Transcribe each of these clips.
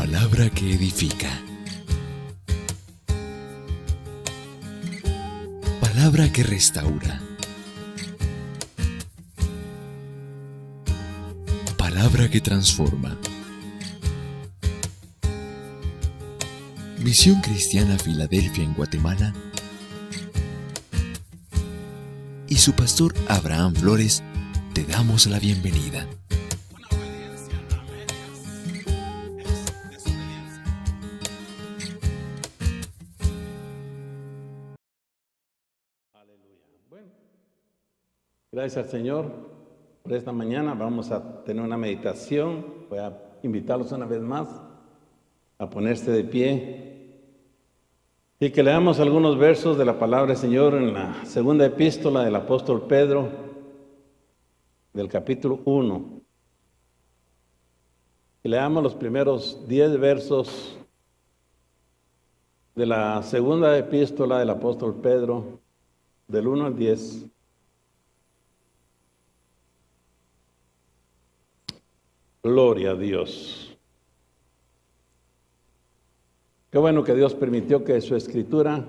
Palabra que edifica. Palabra que restaura. Palabra que transforma. Misión Cristiana Filadelfia en Guatemala y su pastor Abraham Flores te damos la bienvenida. Gracias al Señor por esta mañana. Vamos a tener una meditación. Voy a invitarlos una vez más a ponerse de pie y que leamos algunos versos de la palabra del Señor en la segunda epístola del apóstol Pedro, del capítulo 1. Y leamos los primeros 10 versos de la segunda epístola del apóstol Pedro, del 1 al 10. Gloria a Dios. Qué bueno que Dios permitió que su escritura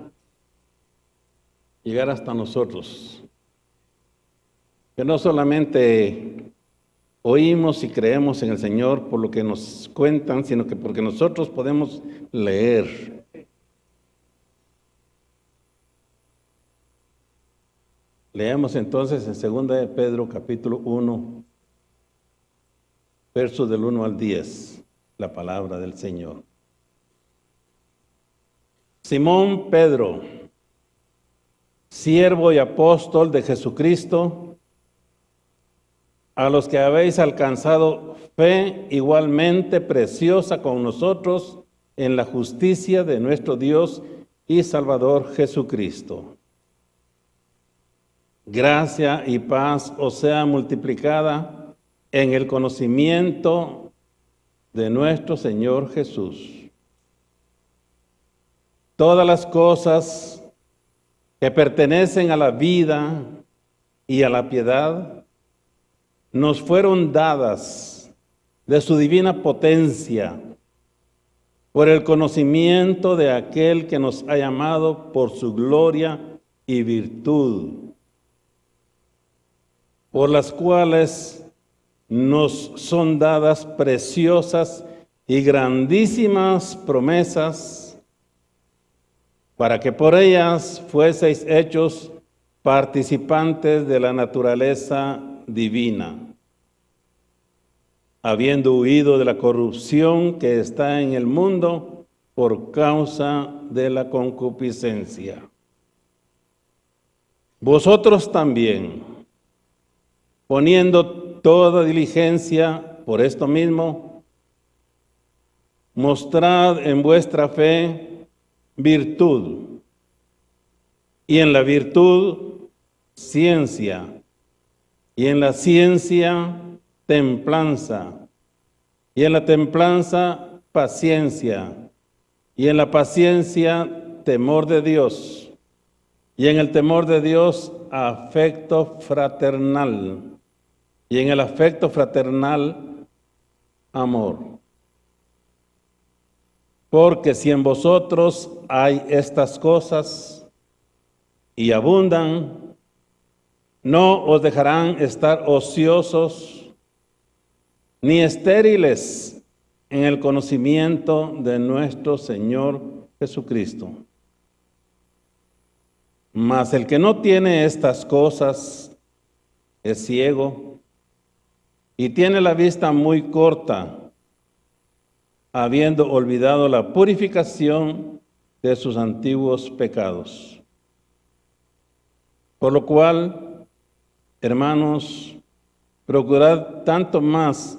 llegara hasta nosotros. Que no solamente oímos y creemos en el Señor por lo que nos cuentan, sino que porque nosotros podemos leer. Leemos entonces en 2 de Pedro capítulo 1. Versos del 1 al 10, la palabra del Señor. Simón Pedro, siervo y apóstol de Jesucristo, a los que habéis alcanzado fe igualmente preciosa con nosotros en la justicia de nuestro Dios y Salvador Jesucristo. Gracia y paz os sea multiplicada en el conocimiento de nuestro Señor Jesús. Todas las cosas que pertenecen a la vida y a la piedad nos fueron dadas de su divina potencia por el conocimiento de aquel que nos ha llamado por su gloria y virtud, por las cuales nos son dadas preciosas y grandísimas promesas, para que por ellas fueseis hechos participantes de la naturaleza divina, habiendo huido de la corrupción que está en el mundo por causa de la concupiscencia. Vosotros también, poniendo toda diligencia por esto mismo, mostrad en vuestra fe virtud, y en la virtud ciencia, y en la ciencia templanza, y en la templanza paciencia, y en la paciencia temor de Dios, y en el temor de Dios afecto fraternal, y en el afecto fraternal, amor. Porque si en vosotros hay estas cosas y abundan, no os dejarán estar ociosos ni estériles en el conocimiento de nuestro Señor Jesucristo. Mas el que no tiene estas cosas es ciego y tiene la vista muy corta, habiendo olvidado la purificación de sus antiguos pecados. Por lo cual, hermanos, procurad tanto más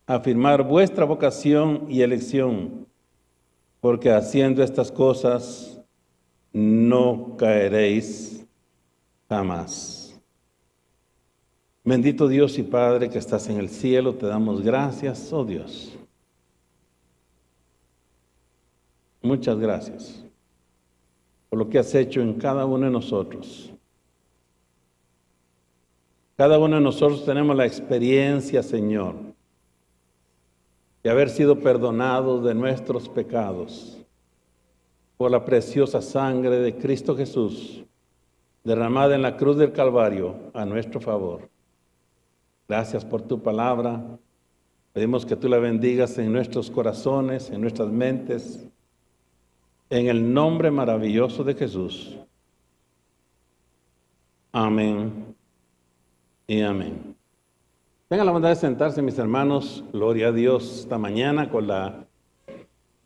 afirmar vuestra vocación y elección, porque haciendo estas cosas no caeréis jamás. Bendito Dios y Padre que estás en el cielo, te damos gracias, oh Dios. Muchas gracias por lo que has hecho en cada uno de nosotros. Cada uno de nosotros tenemos la experiencia, Señor, que de haber sido perdonados de nuestros pecados por la preciosa sangre de Cristo Jesús, derramada en la cruz del Calvario a nuestro favor. Gracias por tu palabra. Pedimos que tú la bendigas en nuestros corazones, en nuestras mentes, en el nombre maravilloso de Jesús. Amén y amén. Tengan la bondad de sentarse, mis hermanos. Gloria a Dios. Esta mañana, con la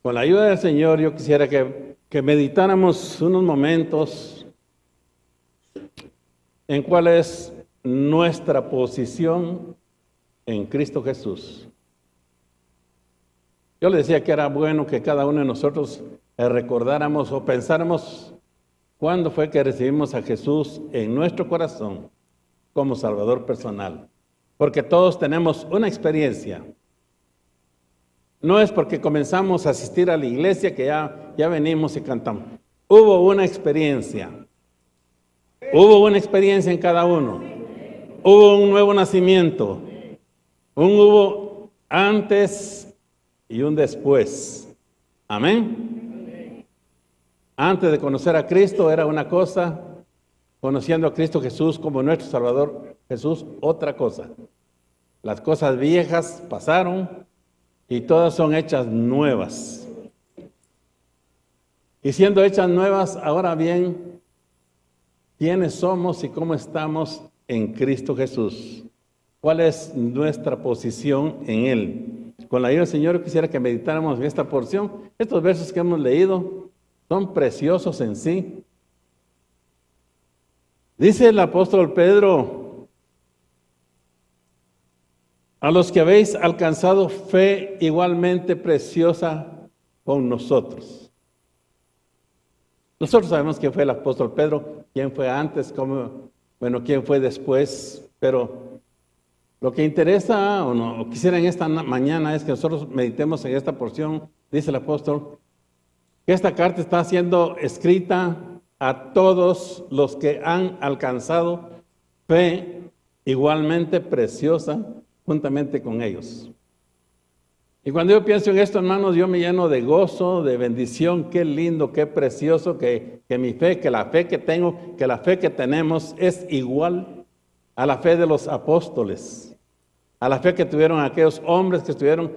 ayuda del Señor, yo quisiera que meditáramos unos momentos en cuál es nuestra posición en Cristo Jesús. Yo le decía que era bueno que cada uno de nosotros recordáramos o pensáramos cuándo fue que recibimos a Jesús en nuestro corazón como Salvador personal. Porque todos tenemos una experiencia. No es porque comenzamos a asistir a la iglesia que ya venimos y cantamos. Hubo una experiencia. Hubo una experiencia en cada uno. Hubo un nuevo nacimiento. Hubo antes y un después. Amén. Antes de conocer a Cristo era una cosa. Conociendo a Cristo Jesús como nuestro Salvador, Jesús, otra cosa. Las cosas viejas pasaron y todas son hechas nuevas. Y siendo hechas nuevas, ahora bien, ¿quiénes somos y cómo estamos en Cristo Jesús? ¿Cuál es nuestra posición en Él? Con la ayuda del Señor quisiera que meditáramos en esta porción. Estos versos que hemos leído son preciosos en sí. Dice el apóstol Pedro: a los que habéis alcanzado fe igualmente preciosa con nosotros. Nosotros sabemos quién fue el apóstol Pedro, quién fue antes, quién fue después, pero lo que interesa o quisiera en esta mañana es que nosotros meditemos en esta porción. Dice el apóstol que esta carta está siendo escrita a todos los que han alcanzado fe igualmente preciosa juntamente con ellos. Y cuando yo pienso en esto, hermanos, yo me lleno de gozo, de bendición. Qué lindo, qué precioso que mi fe, que la fe que tengo, que la fe que tenemos es igual a la fe de los apóstoles, a la fe que tuvieron aquellos hombres que estuvieron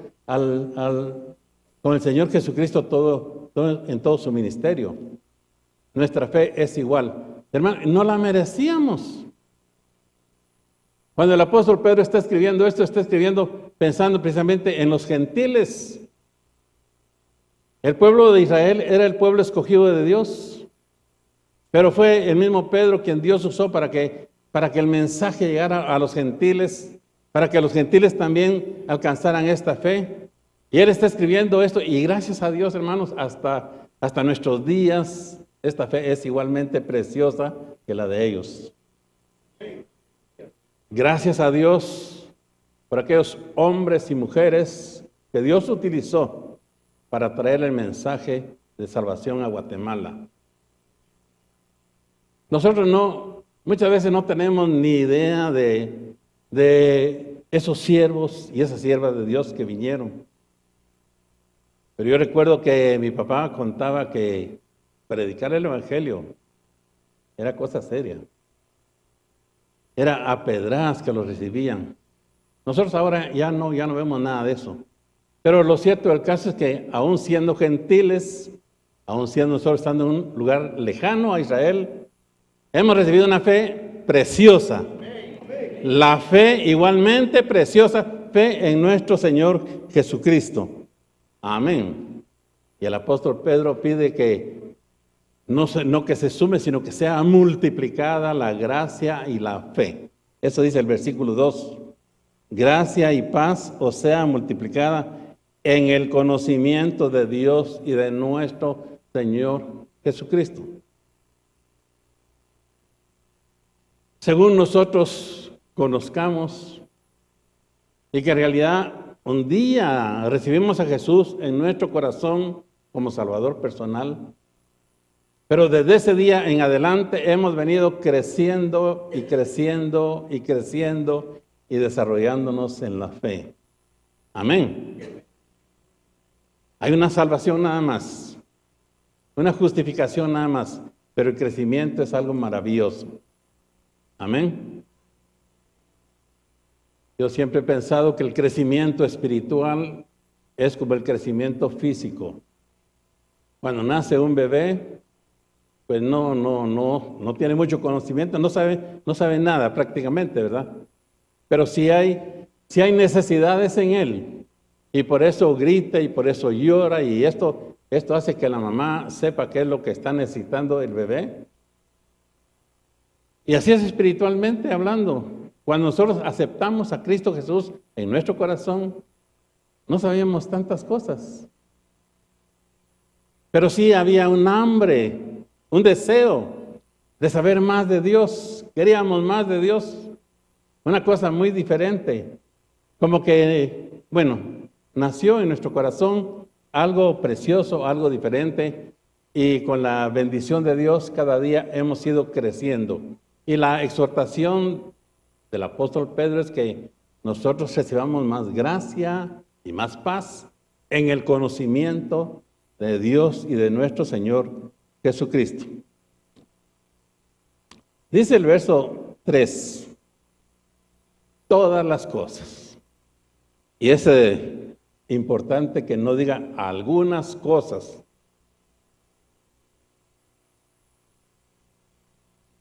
con el Señor Jesucristo en todo su ministerio. Nuestra fe es igual. Hermano, no la merecíamos. Cuando el apóstol Pedro está escribiendo esto, está escribiendo pensando precisamente en los gentiles. El pueblo de Israel era el pueblo escogido de Dios, pero fue el mismo Pedro quien Dios usó para que el mensaje llegara a los gentiles, para que los gentiles también alcanzaran esta fe. Y él está escribiendo esto, y gracias a Dios, hermanos, hasta nuestros días, esta fe es igualmente preciosa que la de ellos. Gracias a Dios por aquellos hombres y mujeres que Dios utilizó para traer el mensaje de salvación a Guatemala. Nosotros muchas veces no tenemos ni idea de esos siervos y esas siervas de Dios que vinieron. Pero yo recuerdo que mi papá contaba que predicar el evangelio era cosa seria. Era a pedradas que los recibían. Nosotros ahora ya no vemos nada de eso. Pero lo cierto del caso es que aún siendo gentiles, aún siendo nosotros estando en un lugar lejano a Israel, hemos recibido una fe preciosa. La fe igualmente preciosa, fe en nuestro Señor Jesucristo. Amén. Y el apóstol Pedro pide que no que se sume, sino que sea multiplicada la gracia y la fe. Eso dice el versículo 2. Gracia y paz os sea multiplicada en el conocimiento de Dios y de nuestro Señor Jesucristo. Según nosotros conozcamos y que en realidad un día recibimos a Jesús en nuestro corazón como Salvador personal, pero desde ese día en adelante hemos venido creciendo y creciendo y creciendo y desarrollándonos en la fe. Amén. Hay una salvación nada más, una justificación nada más, pero el crecimiento es algo maravilloso. Amén. Yo siempre he pensado que el crecimiento espiritual es como el crecimiento físico. Cuando nace un bebé, pues no tiene mucho conocimiento, no sabe nada prácticamente, ¿verdad? Pero sí hay necesidades en él, y por eso grita y por eso llora, y esto hace que la mamá sepa qué es lo que está necesitando el bebé. Y así es espiritualmente hablando. Cuando nosotros aceptamos a Cristo Jesús en nuestro corazón, no sabíamos tantas cosas. Pero sí había un hambre, un deseo de saber más de Dios. Queríamos más de Dios. Una cosa muy diferente. Como que, nació en nuestro corazón algo precioso, algo diferente. Y con la bendición de Dios cada día hemos ido creciendo. Y la exhortación del apóstol Pedro es que nosotros recibamos más gracia y más paz en el conocimiento de Dios y de nuestro Señor Jesucristo. Dice el verso 3, todas las cosas. Y es importante que no diga algunas cosas,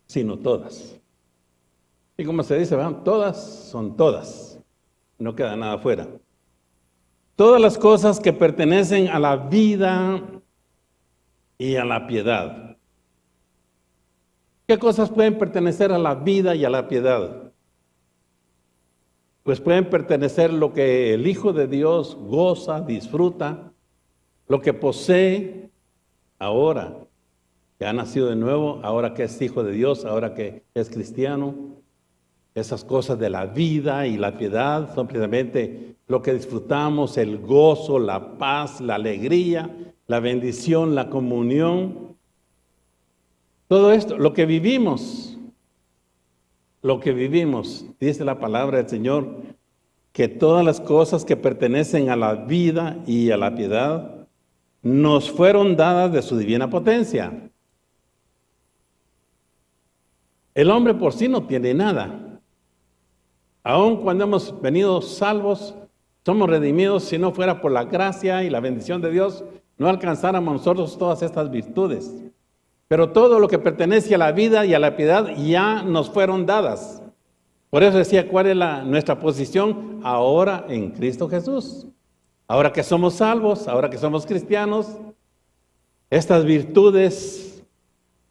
sino todas. Y como se dice, ¿verdad? Todas son todas. No queda nada fuera. Todas las cosas que pertenecen a la vida y a la piedad. ¿Qué cosas pueden pertenecer a la vida y a la piedad? Pues pueden pertenecer lo que el Hijo de Dios goza, disfruta, lo que posee ahora que ha nacido de nuevo, ahora que es hijo de Dios, ahora que es cristiano. Esas cosas de la vida y la piedad son precisamente lo que disfrutamos, el gozo, la paz, la alegría, la bendición, la comunión. Todo esto, lo que vivimos, dice la palabra del Señor, que todas las cosas que pertenecen a la vida y a la piedad nos fueron dadas de su divina potencia. El hombre por sí no tiene nada. Aun cuando hemos venido salvos, somos redimidos, si no fuera por la gracia y la bendición de Dios, no alcanzáramos nosotros todas estas virtudes. Pero todo lo que pertenece a la vida y a la piedad ya nos fueron dadas. Por eso decía, ¿cuál es nuestra posición ahora en Cristo Jesús? Ahora que somos salvos, ahora que somos cristianos, estas virtudes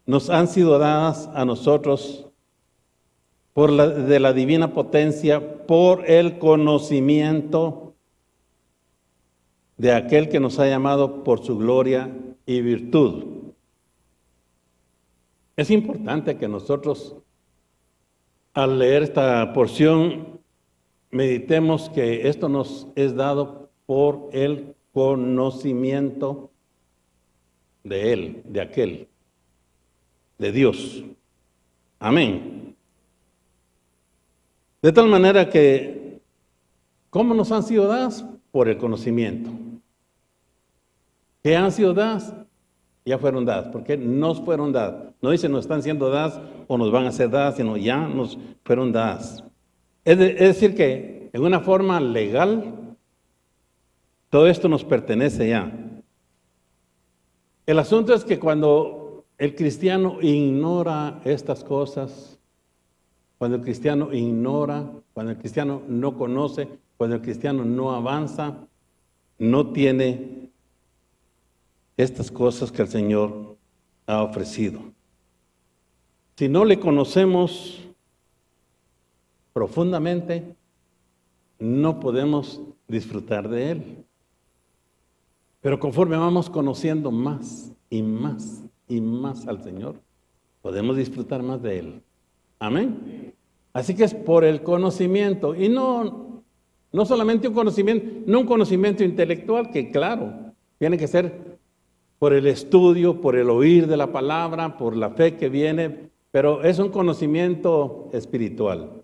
nos han sido dadas a nosotros de la divina potencia, por el conocimiento de aquel que nos ha llamado por su gloria y virtud. Es importante que nosotros, al leer esta porción, meditemos que esto nos es dado por el conocimiento de Él, de aquel, de Dios. Amén. De tal manera que, ¿cómo nos han sido dadas? Por el conocimiento. ¿Qué han sido dadas? Ya fueron dadas. ¿Por qué nos fueron dadas? No dice nos están siendo dadas o nos van a ser dadas, sino ya nos fueron dadas. Es decir que en una forma legal, todo esto nos pertenece ya. El asunto es que cuando el cristiano ignora estas cosas, cuando el cristiano ignora, cuando el cristiano no conoce, cuando el cristiano no avanza, no tiene estas cosas que el Señor ha ofrecido. Si no le conocemos profundamente, no podemos disfrutar de Él. Pero conforme vamos conociendo más y más y más al Señor, podemos disfrutar más de Él. Amén. Así que es por el conocimiento, y no solamente un conocimiento intelectual, que claro, tiene que ser por el estudio, por el oír de la palabra, por la fe que viene, pero es un conocimiento espiritual,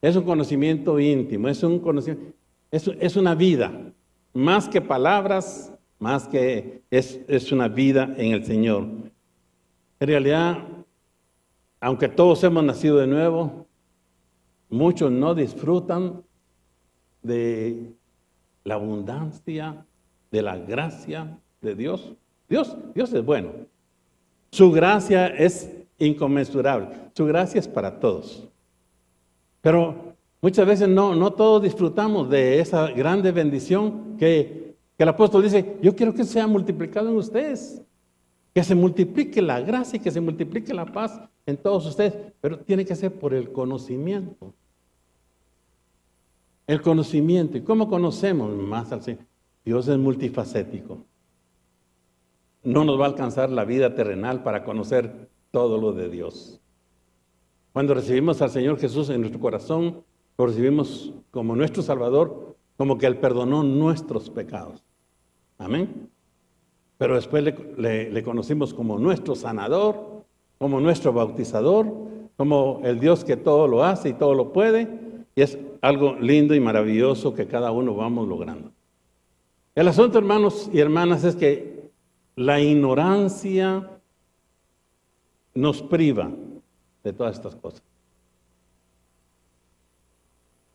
es un conocimiento íntimo, es una vida, más que palabras, más que es una vida en el Señor. En realidad, aunque todos hemos nacido de nuevo, muchos no disfrutan de la abundancia, de la gracia de Dios. Dios es bueno. Su gracia es inconmensurable. Su gracia es para todos. Pero muchas veces no todos disfrutamos de esa grande bendición que el apóstol dice, yo quiero que sea multiplicado en ustedes. Que se multiplique la gracia y que se multiplique la paz en todos ustedes. Pero tiene que ser por el conocimiento. El conocimiento. ¿Y cómo conocemos más al Señor? Dios es multifacético. No nos va a alcanzar la vida terrenal para conocer todo lo de Dios. Cuando recibimos al Señor Jesús en nuestro corazón, lo recibimos como nuestro Salvador, como que Él perdonó nuestros pecados. Amén. Pero después le conocimos como nuestro sanador, como nuestro bautizador, como el Dios que todo lo hace y todo lo puede. Y es algo lindo y maravilloso que cada uno vamos logrando. El asunto, hermanos y hermanas, es que la ignorancia nos priva de todas estas cosas.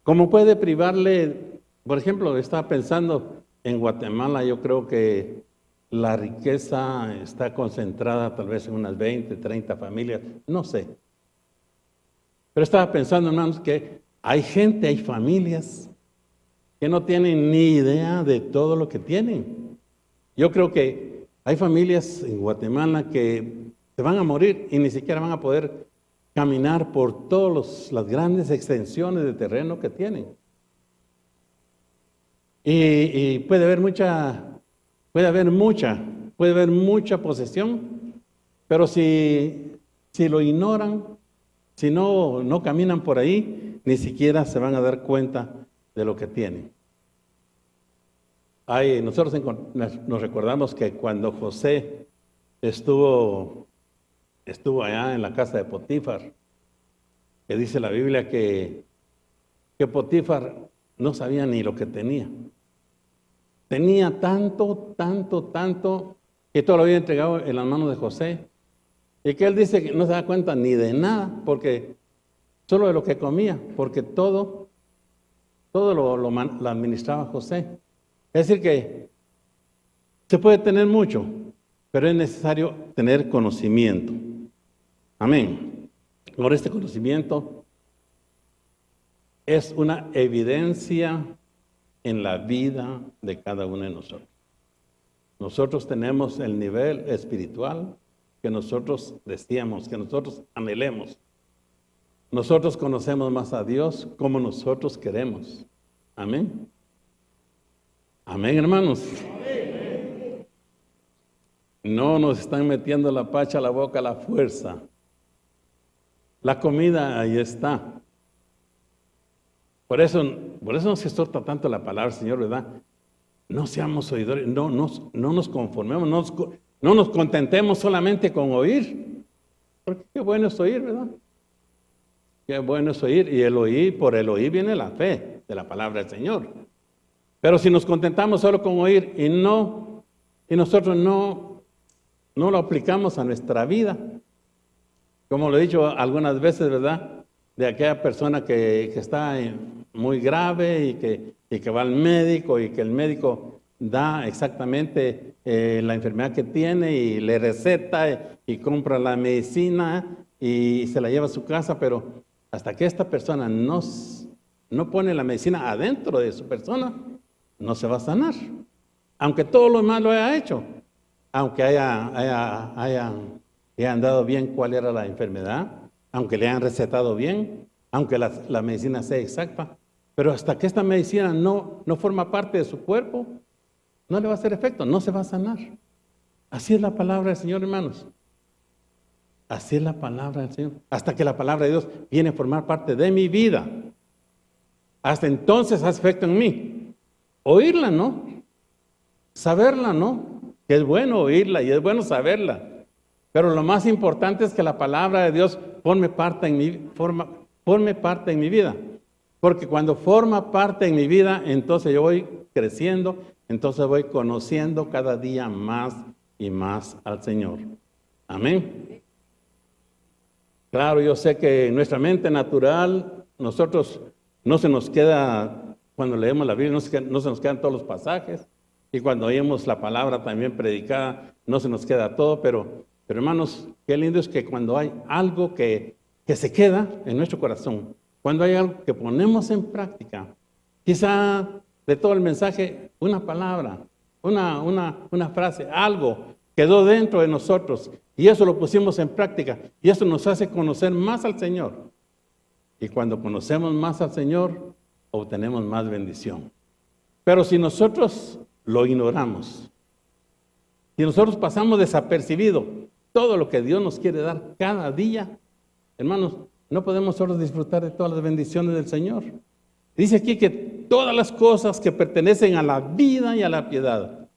¿Cómo puede privarle? Por ejemplo, estaba pensando en Guatemala, yo creo que la riqueza está concentrada tal vez en unas 20, 30 familias, no sé. Pero estaba pensando, hermanos, que hay gente, hay familias que no tienen ni idea de todo lo que tienen. Yo creo que hay familias en Guatemala que se van a morir y ni siquiera van a poder caminar por todas las grandes extensiones de terreno que tienen. Y puede haber mucha posesión, pero si lo ignoran, si no caminan por ahí, ni siquiera se van a dar cuenta de lo que tienen. Nosotros nos recordamos que cuando José estuvo allá en la casa de Potifar, que dice la Biblia que Potifar no sabía ni lo que tenía. Tenía tanto, que todo lo había entregado en las manos de José. Y que él dice que no se da cuenta ni de nada, porque solo de lo que comía, porque todo lo administraba José. Es decir que se puede tener mucho, pero es necesario tener conocimiento. Amén. Ahora este conocimiento es una evidencia en la vida de cada uno de nosotros. Nosotros tenemos el nivel espiritual que nosotros deseamos, que nosotros anhelemos. Nosotros conocemos más a Dios como nosotros queremos. Amén. Amén, hermanos. No nos están metiendo la pacha a la boca a la fuerza. La comida ahí está. Por eso nos exhorta tanto la palabra, Señor, ¿verdad? No seamos oidores, no nos conformemos, no nos contentemos solamente con oír. Porque qué bueno es oír, ¿verdad? Qué bueno es oír. Y por el oír viene la fe de la palabra del Señor. Pero si nos contentamos solo con oír y nosotros no lo aplicamos a nuestra vida, como lo he dicho algunas veces, ¿verdad? De aquella persona que está muy grave y que va al médico y que el médico da exactamente la enfermedad que tiene y le receta y compra la medicina y se la lleva a su casa, pero hasta que esta persona no pone la medicina adentro de su persona, no se va a sanar. Aunque todo lo demás lo haya hecho, aunque hayan dado bien cuál era la enfermedad, aunque le hayan recetado bien, aunque la medicina sea exacta, pero hasta que esta medicina no forma parte de su cuerpo, no le va a hacer efecto, no se va a sanar. Así es la palabra del Señor, hermanos. Así es la palabra del Señor. Hasta que la palabra de Dios viene a formar parte de mi vida. Hasta entonces hace efecto en mí. Oírla, ¿no? Saberla, ¿no? Que es bueno oírla y es bueno saberla. Pero lo más importante es que la palabra de Dios forme parte en mi vida. Porque cuando forma parte en mi vida, entonces yo voy creciendo entonces voy conociendo cada día más y más al Señor. Amén. Claro, yo sé que en nuestra mente natural, nosotros no se nos queda, cuando leemos la Biblia, no se nos quedan todos los pasajes. Y cuando oímos la palabra también predicada, no se nos queda todo. Pero hermanos, qué lindo es que cuando hay algo que se queda en nuestro corazón, cuando hay algo que ponemos en práctica, quizá de todo el mensaje, una palabra, una frase, algo quedó dentro de nosotros y eso lo pusimos en práctica y eso nos hace conocer más al Señor. Y cuando conocemos más al Señor, obtenemos más bendición. Pero si nosotros lo ignoramos, si nosotros pasamos desapercibido todo lo que Dios nos quiere dar cada día, hermanos, no podemos solo disfrutar de todas las bendiciones del Señor. Dice aquí que todas las cosas que pertenecen a la vida y a la piedad.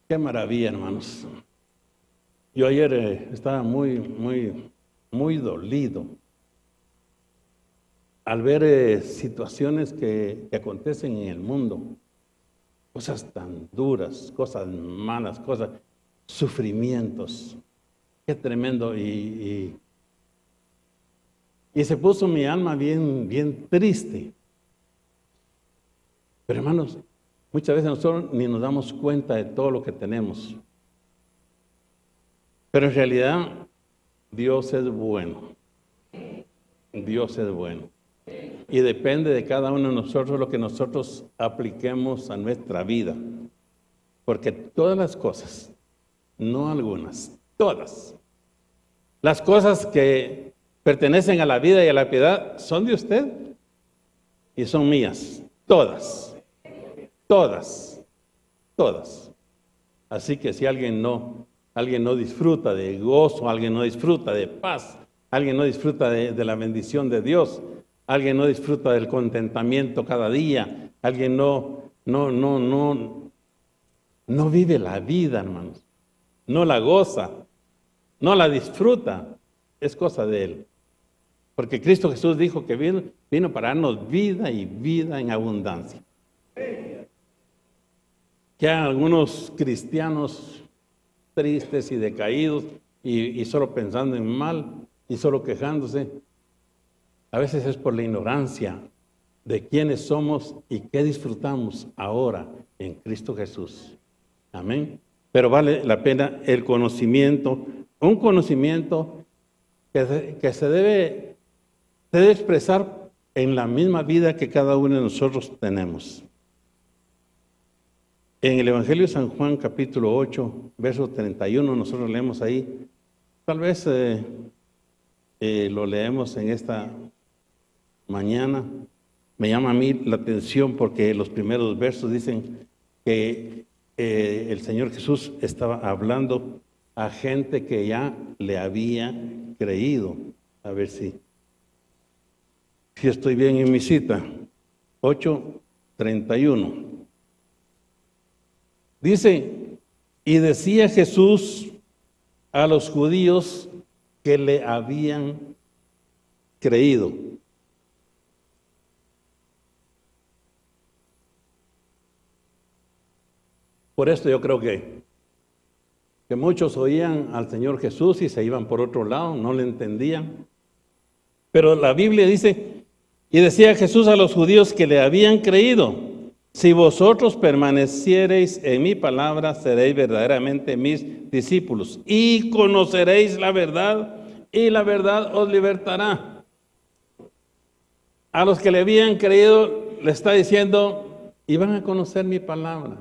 Qué maravilla, hermanos. Yo ayer estaba muy dolido al ver situaciones que acontecen en el mundo. Cosas tan duras, cosas malas, cosas, sufrimientos. Qué tremendo. Y se puso mi alma bien triste. Pero hermanos, muchas veces nosotros ni nos damos cuenta de todo lo que tenemos. Pero en realidad, Dios es bueno. Dios es bueno. Y depende de cada uno de nosotros lo que nosotros apliquemos a nuestra vida. Porque todas las cosas, no algunas, todas, las cosas que pertenecen a la vida y a la piedad son de usted y son mías. Todas. Todas. Todas. Así que si alguien no disfruta de gozo, alguien no disfruta de paz, alguien no disfruta de la bendición de Dios, alguien no disfruta del contentamiento cada día, alguien no vive la vida, hermanos, no la goza, no la disfruta, es cosa de Él. Porque Cristo Jesús dijo que vino para darnos vida y vida en abundancia. Que hay algunos cristianos tristes y decaídos y solo pensando en mal y solo quejándose. A veces es por la ignorancia de quiénes somos y qué disfrutamos ahora en Cristo Jesús. Amén. Pero vale la pena el conocimiento, un conocimiento que se debe expresar en la misma vida que cada uno de nosotros tenemos. En el Evangelio de San Juan, capítulo 8, verso 31, nosotros leemos ahí, tal vez lo leemos en esta mañana. Me llama a mí la atención porque los primeros versos dicen que el Señor Jesús estaba hablando a gente que ya le había creído. A ver si estoy bien en mi cita. 8:31. Dice, y decía Jesús a los judíos que le habían creído. Por esto yo creo que muchos oían al Señor Jesús y se iban por otro lado, no le entendían. Pero la Biblia dice, y decía Jesús a los judíos que le habían creído, si vosotros permaneciereis en mi palabra, seréis verdaderamente mis discípulos y conoceréis la verdad y la verdad os libertará. A los que le habían creído le está diciendo, y van a conocer mi palabra.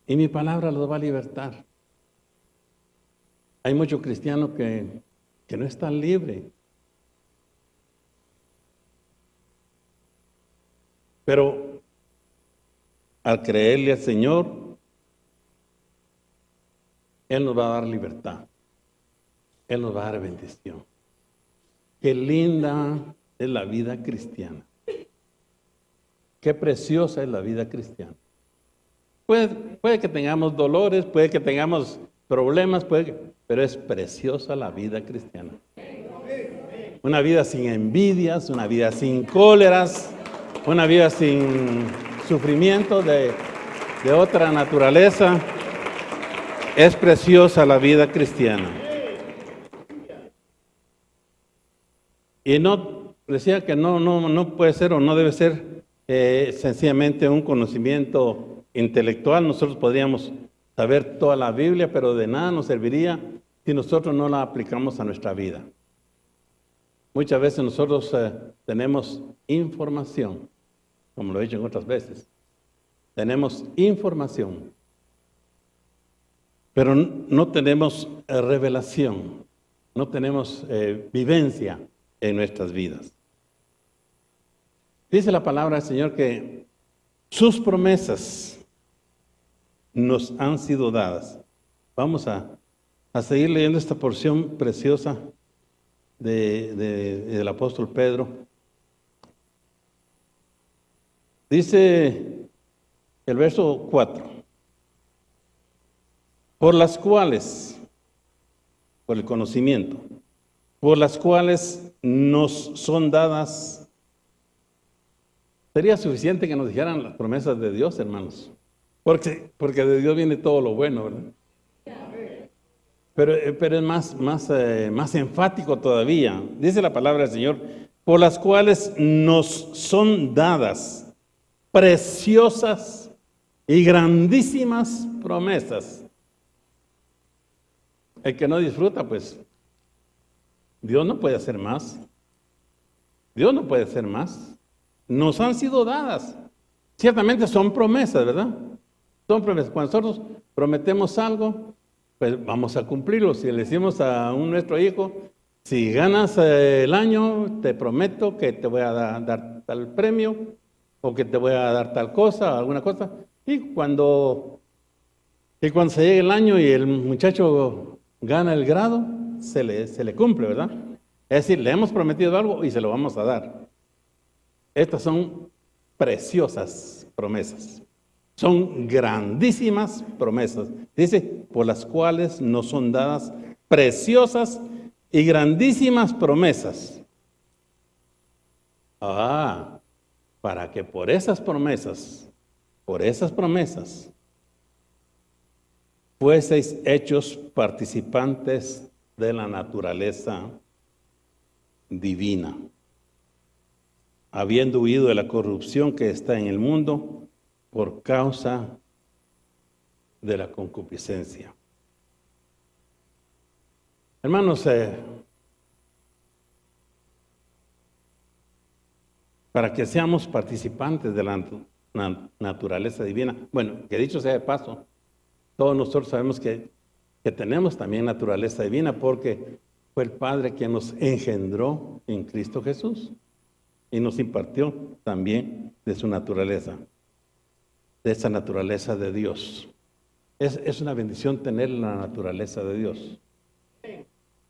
Y mi palabra los va a libertar. Hay muchos cristianos que no están libres. Pero al creerle al Señor, Él nos va a dar libertad. Él nos va a dar bendición. Qué linda es la vida cristiana. Qué preciosa es la vida cristiana. Puede que tengamos dolores, puede que tengamos problemas, pero es preciosa la vida cristiana. Una vida sin envidias, una vida sin cóleras, una vida sin sufrimiento de otra naturaleza. Es preciosa la vida cristiana. Y no, decía que no puede ser o no debe ser sencillamente un conocimiento intelectual. Nosotros podríamos saber toda la Biblia, pero de nada nos serviría si nosotros no la aplicamos a nuestra vida. Muchas veces nosotros tenemos información, como lo he dicho en otras veces. Tenemos información, pero no tenemos revelación, no tenemos vivencia en nuestras vidas. Dice la palabra del Señor que sus promesas nos han sido dadas. Vamos a seguir leyendo esta porción preciosa del apóstol Pedro. Dice el verso 4, por las cuales, por el conocimiento, por las cuales nos son dadas. Sería suficiente que nos dijeran las promesas de Dios, hermanos, porque de Dios viene todo lo bueno, ¿verdad? Pero es más enfático todavía. Dice la palabra del Señor, por las cuales nos son dadas preciosas y grandísimas promesas. El que no disfruta, pues, Dios no puede hacer más. Dios no puede hacer más. Nos han sido dadas. Ciertamente son promesas, ¿verdad? Son promesas. Cuando nosotros prometemos algo, pues vamos a cumplirlo. Si le decimos a nuestro hijo, si ganas el año, te prometo que te voy a dar tal premio, o que te voy a dar tal cosa, o alguna cosa. Y cuando se llegue el año y el muchacho gana el grado, se le cumple, ¿verdad? Es decir, le hemos prometido algo y se lo vamos a dar. Estas son preciosas promesas. Son grandísimas promesas. Dice, por las cuales nos son dadas preciosas y grandísimas promesas. Para que por esas promesas, fueseis hechos participantes de la naturaleza divina, habiendo huido de la corrupción que está en el mundo por causa de la concupiscencia. Hermanos, para que seamos participantes de la naturaleza divina, bueno, que dicho sea de paso, todos nosotros sabemos que tenemos también naturaleza divina porque fue el Padre quien nos engendró en Cristo Jesús y nos impartió también de su naturaleza, de esa naturaleza de Dios. Es una bendición tener la naturaleza de Dios.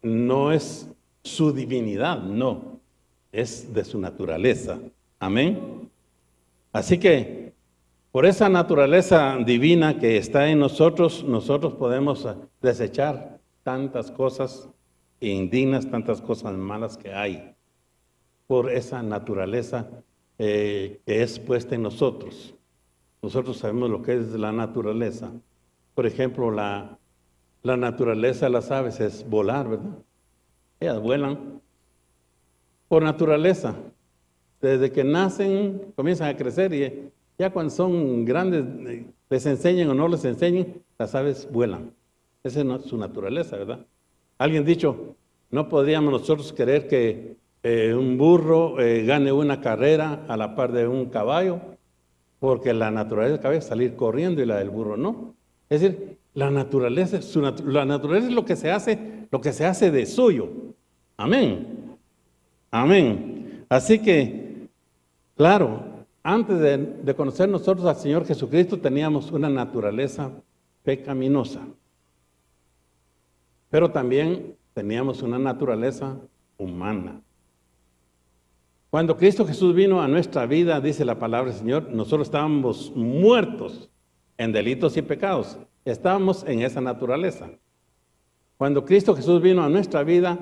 No es su divinidad, no, es de su naturaleza. Amén. Así que por esa naturaleza divina que está en nosotros podemos desechar tantas cosas indignas, tantas cosas malas que hay. Por esa naturaleza que es puesta en nosotros. Nosotros sabemos lo que es la naturaleza. Por ejemplo, la naturaleza de las aves es volar, ¿verdad? Ellas vuelan por naturaleza. Desde que nacen, comienzan a crecer y ya cuando son grandes, les enseñen o no les enseñen, las aves vuelan. Esa es su naturaleza, ¿verdad? Alguien dicho, no podríamos nosotros querer que un burro gane una carrera a la par de un caballo, porque la naturaleza del caballo es salir corriendo y la del burro no. Es decir, la naturaleza es lo que se hace de suyo. Amén. Amén. Así que, claro, antes de conocer nosotros al Señor Jesucristo teníamos una naturaleza pecaminosa, pero también teníamos una naturaleza humana. Cuando Cristo Jesús vino a nuestra vida, dice la palabra del Señor, nosotros estábamos muertos en delitos y pecados. Estábamos en esa naturaleza. Cuando Cristo Jesús vino a nuestra vida,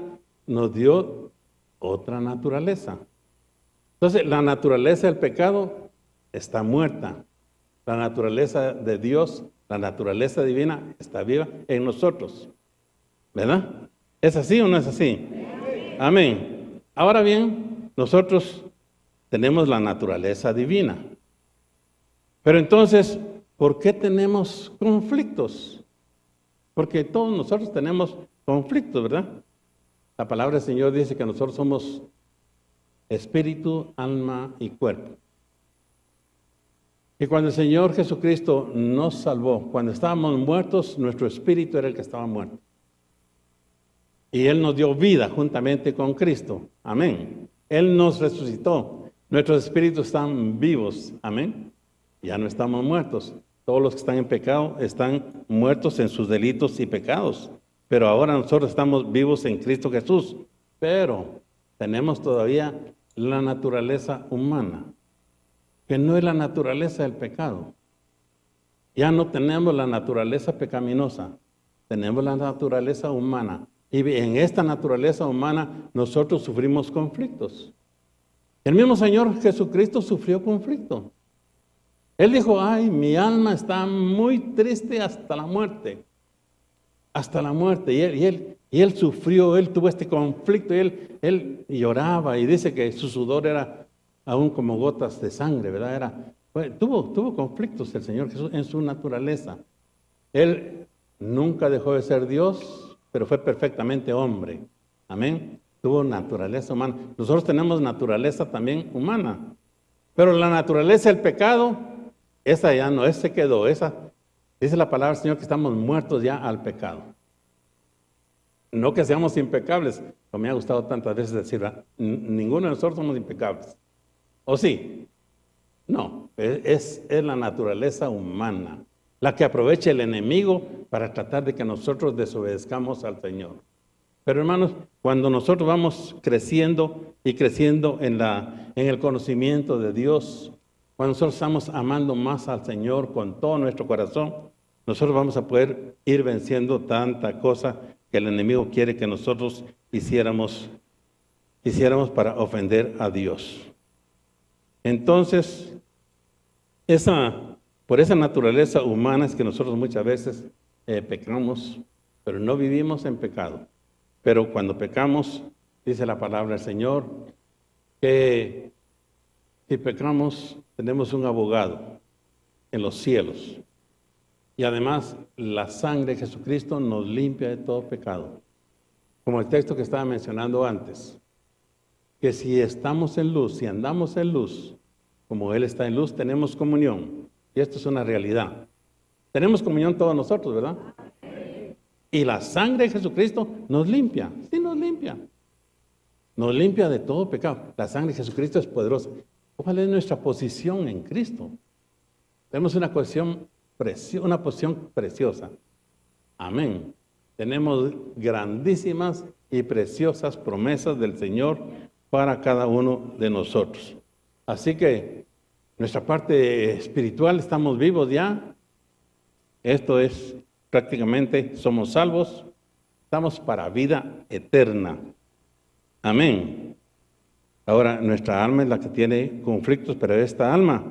nos dio otra naturaleza. Entonces, la naturaleza del pecado está muerta. La naturaleza de Dios, la naturaleza divina, está viva en nosotros. ¿Verdad? ¿Es así o no es así? Amén. Ahora bien, nosotros tenemos la naturaleza divina. Pero entonces, ¿por qué tenemos conflictos? Porque todos nosotros tenemos conflictos, ¿verdad? La palabra del Señor dice que nosotros somos espíritu, alma y cuerpo. Y cuando el Señor Jesucristo nos salvó, cuando estábamos muertos, nuestro espíritu era el que estaba muerto. Y Él nos dio vida juntamente con Cristo. Amén. Él nos resucitó. Nuestros espíritus están vivos. Amén. Ya no estamos muertos. Todos los que están en pecado están muertos en sus delitos y pecados. Pero ahora nosotros estamos vivos en Cristo Jesús. Pero tenemos todavía la naturaleza humana, que no es la naturaleza del pecado. Ya no tenemos la naturaleza pecaminosa, tenemos la naturaleza humana. Y en esta naturaleza humana nosotros sufrimos conflictos. El mismo Señor Jesucristo sufrió conflicto. Él dijo, ay, mi alma está muy triste hasta la muerte. Hasta la muerte. Y él sufrió, él tuvo este conflicto, y él lloraba y dice que su sudor era aún como gotas de sangre, ¿verdad? Tuvo conflictos el Señor Jesús en su naturaleza. Él nunca dejó de ser Dios, pero fue perfectamente hombre. Amén. Tuvo naturaleza humana. Nosotros tenemos naturaleza también humana. Pero la naturaleza del pecado, esa ya no, esa se quedó. Esa, dice la palabra del Señor que estamos muertos ya al pecado. No que seamos impecables, como me ha gustado tantas veces decir, ¿verdad? Ninguno de nosotros somos impecables. ¿O sí? No, es la naturaleza humana la que aprovecha el enemigo para tratar de que nosotros desobedezcamos al Señor. Pero hermanos, cuando nosotros vamos creciendo y creciendo en el conocimiento de Dios, cuando nosotros estamos amando más al Señor con todo nuestro corazón, nosotros vamos a poder ir venciendo tanta cosa que el enemigo quiere que nosotros hiciéramos para ofender a Dios. Entonces, por esa naturaleza humana es que nosotros muchas veces pecamos, pero no vivimos en pecado. Pero cuando pecamos, dice la palabra del Señor, que si pecamos, tenemos un abogado en los cielos. Y además, la sangre de Jesucristo nos limpia de todo pecado. Como el texto que estaba mencionando antes, que si estamos en luz, si andamos en luz, como Él está en luz, tenemos comunión. Y esto es una realidad. Tenemos comunión todos nosotros, ¿verdad? Y la sangre de Jesucristo nos limpia. Sí, nos limpia. Nos limpia de todo pecado. La sangre de Jesucristo es poderosa. ¿Cuál es nuestra posición en Cristo? Tenemos una posición preciosa. Amén. Tenemos grandísimas y preciosas promesas del Señor para cada uno de nosotros. Así que nuestra parte espiritual, estamos vivos ya. Esto es prácticamente, somos salvos, estamos para vida eterna. Amén. Ahora, nuestra alma es la que tiene conflictos, pero esta alma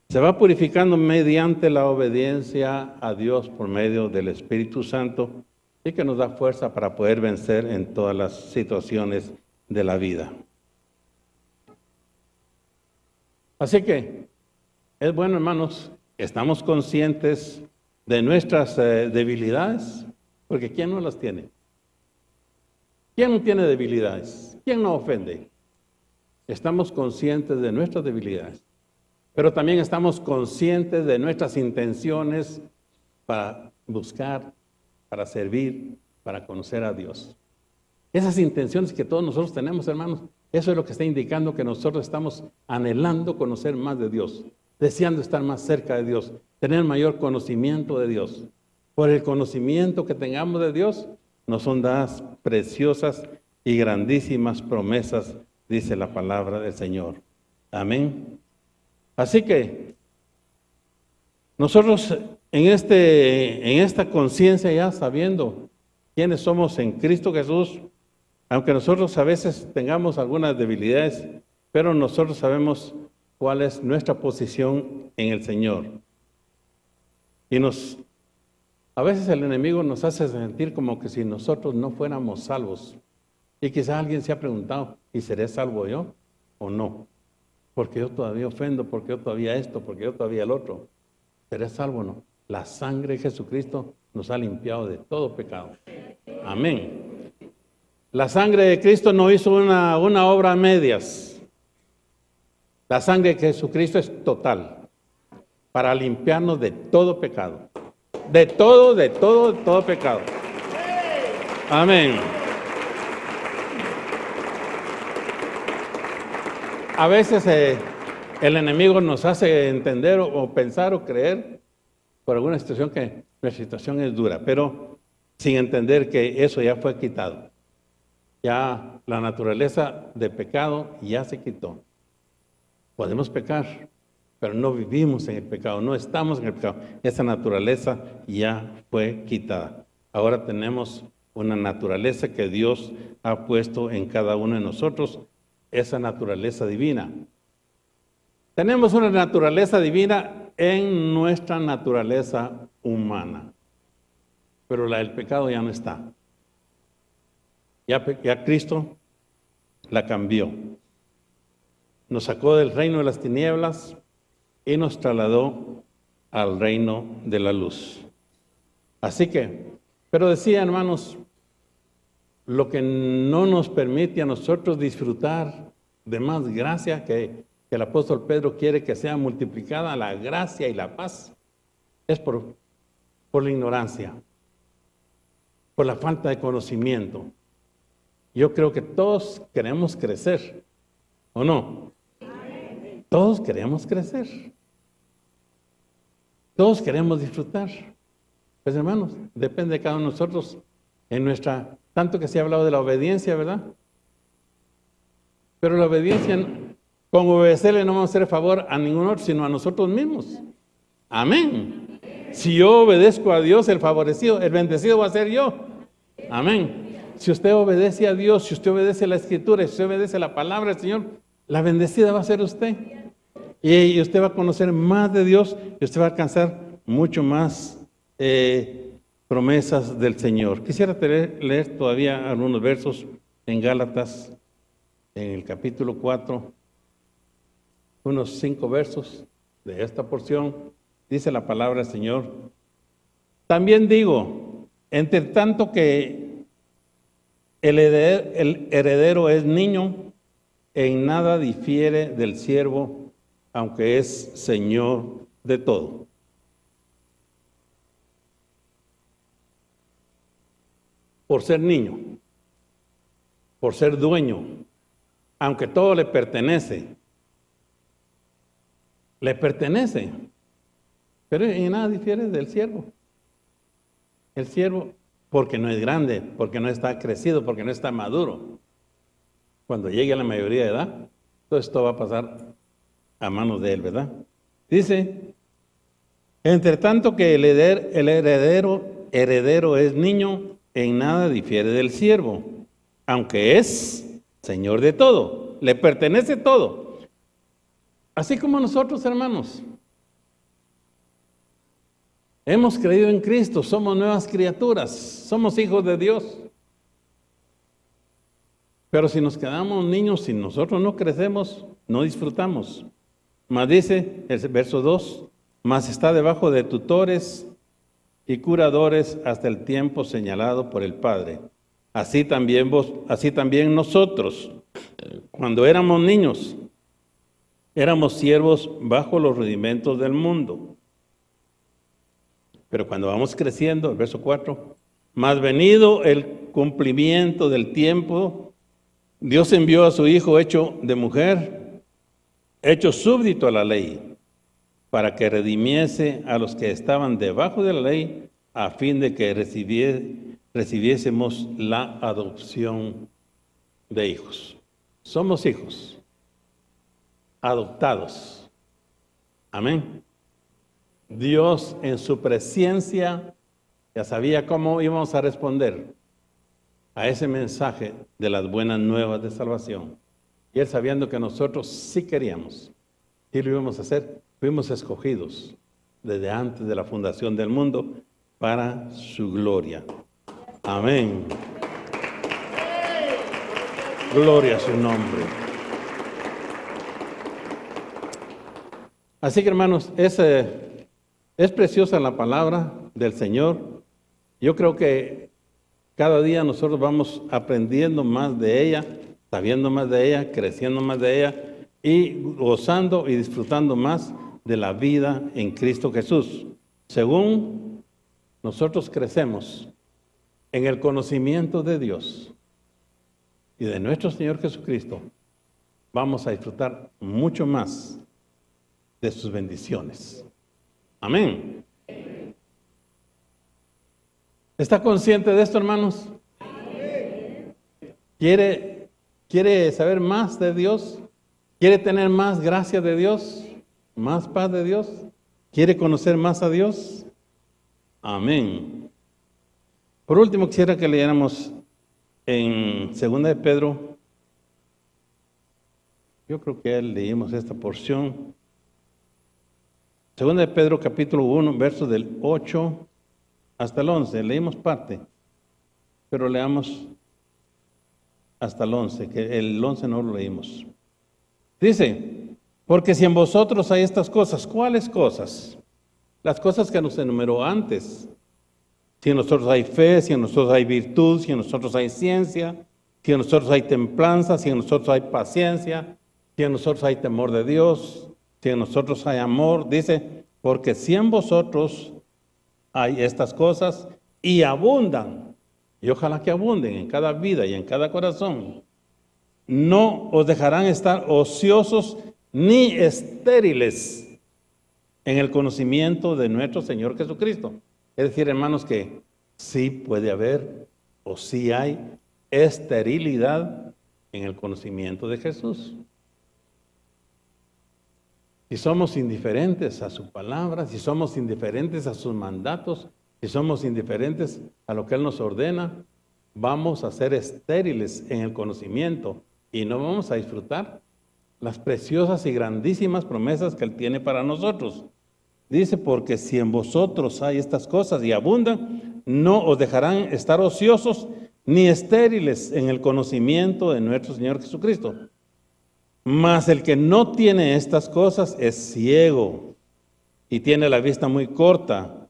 se va purificando mediante la obediencia a Dios por medio del Espíritu Santo y que nos da fuerza para poder vencer en todas las situaciones de la vida. Así que es bueno, hermanos, estamos conscientes de nuestras debilidades, porque ¿quién no las tiene? ¿Quién no tiene debilidades? ¿Quién no ofende? Estamos conscientes de nuestras debilidades, pero también estamos conscientes de nuestras intenciones para buscar, para servir, para conocer a Dios. Esas intenciones que todos nosotros tenemos, hermanos, eso es lo que está indicando que nosotros estamos anhelando conocer más de Dios, deseando estar más cerca de Dios, tener mayor conocimiento de Dios. Por el conocimiento que tengamos de Dios, nos son dadas preciosas y grandísimas promesas, dice la palabra del Señor. Amén. Así que nosotros en esta conciencia ya sabiendo quiénes somos en Cristo Jesús, aunque nosotros a veces tengamos algunas debilidades, pero nosotros sabemos cuál es nuestra posición en el Señor. Y a veces el enemigo nos hace sentir como que si nosotros no fuéramos salvos. Y quizás alguien se ha preguntado, ¿y seré salvo yo o no? Porque yo todavía ofendo, porque yo todavía esto, porque yo todavía el otro. ¿Seré salvo o no? La sangre de Jesucristo nos ha limpiado de todo pecado. Amén. La sangre de Cristo no hizo una obra a medias. La sangre de Jesucristo es total para limpiarnos de todo pecado. De todo pecado. Amén. A veces el enemigo nos hace entender o pensar o creer por alguna situación que nuestra situación es dura, pero sin entender que eso ya fue quitado. Ya la naturaleza de pecado ya se quitó. Podemos pecar, pero no vivimos en el pecado, no estamos en el pecado. Esa naturaleza ya fue quitada. Ahora tenemos una naturaleza que Dios ha puesto en cada uno de nosotros, esa naturaleza divina. Tenemos una naturaleza divina en nuestra naturaleza humana, pero la del pecado ya no está. Ya Cristo la cambió. Nos sacó del reino de las tinieblas y nos trasladó al reino de la luz. Así que, pero decía, hermanos, lo que no nos permite a nosotros disfrutar de más gracia que el apóstol Pedro quiere que sea multiplicada, la gracia y la paz, es por la ignorancia, por la falta de conocimiento. Yo creo que todos queremos crecer, ¿o no? Todos queremos crecer. Todos queremos disfrutar. Pues hermanos, depende de cada uno de nosotros en nuestra, tanto que se ha hablado de la obediencia, ¿verdad? Pero la obediencia, con obedecerle no vamos a hacer favor a ningún otro, sino a nosotros mismos. Amén. Si yo obedezco a Dios, el favorecido, el bendecido va a ser yo. Amén. Si usted obedece a Dios, si usted obedece a la Escritura, si usted obedece a la palabra del Señor, la bendecida va a ser usted. Y usted va a conocer más de Dios y usted va a alcanzar mucho más promesas del Señor. Quisiera leer todavía algunos versos en Gálatas, en el capítulo 4, unos 5 versos de esta porción. Dice la palabra del Señor: también digo, entre tanto que el heredero es niño, en nada difiere del siervo, aunque es señor de todo. Por ser niño, por ser dueño, aunque todo le pertenece, pero en nada difiere del siervo. El siervo, porque no es grande, porque no está crecido, porque no está maduro. Cuando llegue a la mayoría de edad, todo esto va a pasar a manos de él, ¿verdad? Dice, entre tanto que el heredero es niño, en nada difiere del siervo, aunque es señor de todo, le pertenece todo. Así como nosotros, hermanos, hemos creído en Cristo, somos nuevas criaturas, somos hijos de Dios. Pero si nos quedamos niños, si nosotros no crecemos, no disfrutamos. Mas dice el verso 2, mas está debajo de tutores y curadores hasta el tiempo señalado por el Padre. Así también nosotros, cuando éramos niños, éramos siervos bajo los rudimentos del mundo. Pero cuando vamos creciendo, el verso 4, mas venido el cumplimiento del tiempo, Dios envió a su Hijo hecho de mujer, hecho súbdito a la ley, para que redimiese a los que estaban debajo de la ley, a fin de que recibiésemos la adopción de hijos. Somos hijos, adoptados. Amén. Dios en su presciencia ya sabía cómo íbamos a responder a ese mensaje de las buenas nuevas de salvación. Y Él sabiendo que nosotros sí queríamos. Sí lo íbamos a hacer. Fuimos escogidos desde antes de la fundación del mundo para su gloria. Amén. Gloria a su nombre. Así que, hermanos, es preciosa la palabra del Señor. Yo creo que cada día nosotros vamos aprendiendo más de ella, sabiendo más de ella, creciendo más de ella y gozando y disfrutando más de la vida en Cristo Jesús. Según nosotros crecemos en el conocimiento de Dios y de nuestro Señor Jesucristo, vamos a disfrutar mucho más de sus bendiciones. Amén. ¿Está consciente de esto, hermanos? ¿Quiere saber más de Dios? ¿Quiere tener más gracia de Dios? ¿Más paz de Dios? ¿Quiere conocer más a Dios? Amén. Por último, quisiera que leyéramos en 2 de Pedro. Yo creo que ya leímos esta porción. 2 de Pedro capítulo 1, versos del 8 hasta el 11. Leímos parte, pero leamos hasta el 11, que el 11 no lo leímos. Dice, porque si en vosotros hay estas cosas, ¿cuáles cosas? Las cosas que nos enumeró antes. Si en nosotros hay fe, si en nosotros hay virtud, si en nosotros hay ciencia, si en nosotros hay templanza, si en nosotros hay paciencia, si en nosotros hay temor de Dios, si en nosotros hay amor. Dice, porque si en vosotros hay estas cosas y abundan, y ojalá que abunden en cada vida y en cada corazón, no os dejarán estar ociosos ni estériles en el conocimiento de nuestro Señor Jesucristo. Es decir, hermanos, que sí puede haber o sí hay esterilidad en el conocimiento de Jesús. Si somos indiferentes a su palabra, si somos indiferentes a sus mandatos, si somos indiferentes a lo que Él nos ordena, vamos a ser estériles en el conocimiento y no vamos a disfrutar las preciosas y grandísimas promesas que Él tiene para nosotros. Dice, porque si en vosotros hay estas cosas y abundan, no os dejarán estar ociosos ni estériles en el conocimiento de nuestro Señor Jesucristo. Mas el que no tiene estas cosas es ciego y tiene la vista muy corta,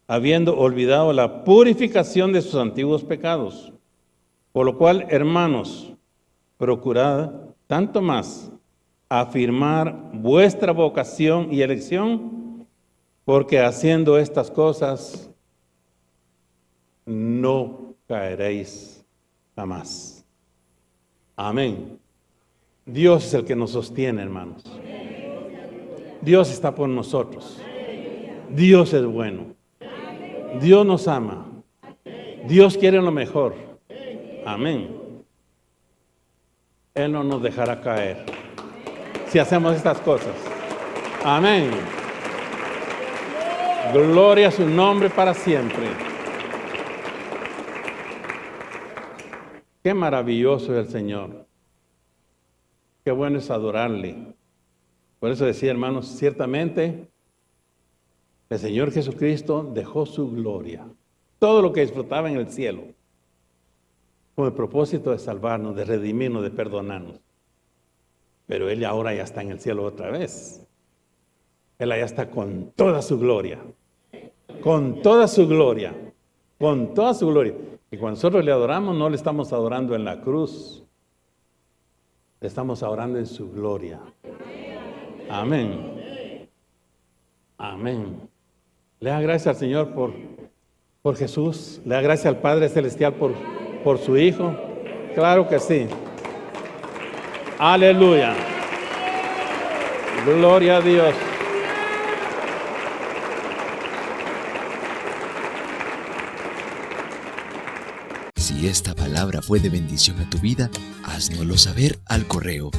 habiendo olvidado la purificación de sus antiguos pecados. Por lo cual, hermanos, procurad tanto más afirmar vuestra vocación y elección, porque haciendo estas cosas no caeréis jamás. Amén. Dios es el que nos sostiene, hermanos. Dios está por nosotros. Dios es bueno. Dios nos ama. Dios quiere lo mejor. Amén. Él no nos dejará caer si hacemos estas cosas. Amén. Gloria a su nombre para siempre. Qué maravilloso es el Señor. Qué bueno es adorarle. Por eso decía, hermanos, ciertamente el Señor Jesucristo dejó su gloria, todo lo que disfrutaba en el cielo, con el propósito de salvarnos, de redimirnos, de perdonarnos. Pero Él ahora ya está en el cielo otra vez. Él allá está con toda su gloria. Con toda su gloria. Con toda su gloria. Y cuando nosotros le adoramos, no le estamos adorando en la cruz. Le estamos adorando en su gloria. Amén. Amén. Le da gracias al Señor por Jesús. Le da gracias al Padre Celestial por su Hijo. Claro que sí. Aleluya. Gloria a Dios. Si esta palabra fue de bendición a tu vida, háznoslo saber al correo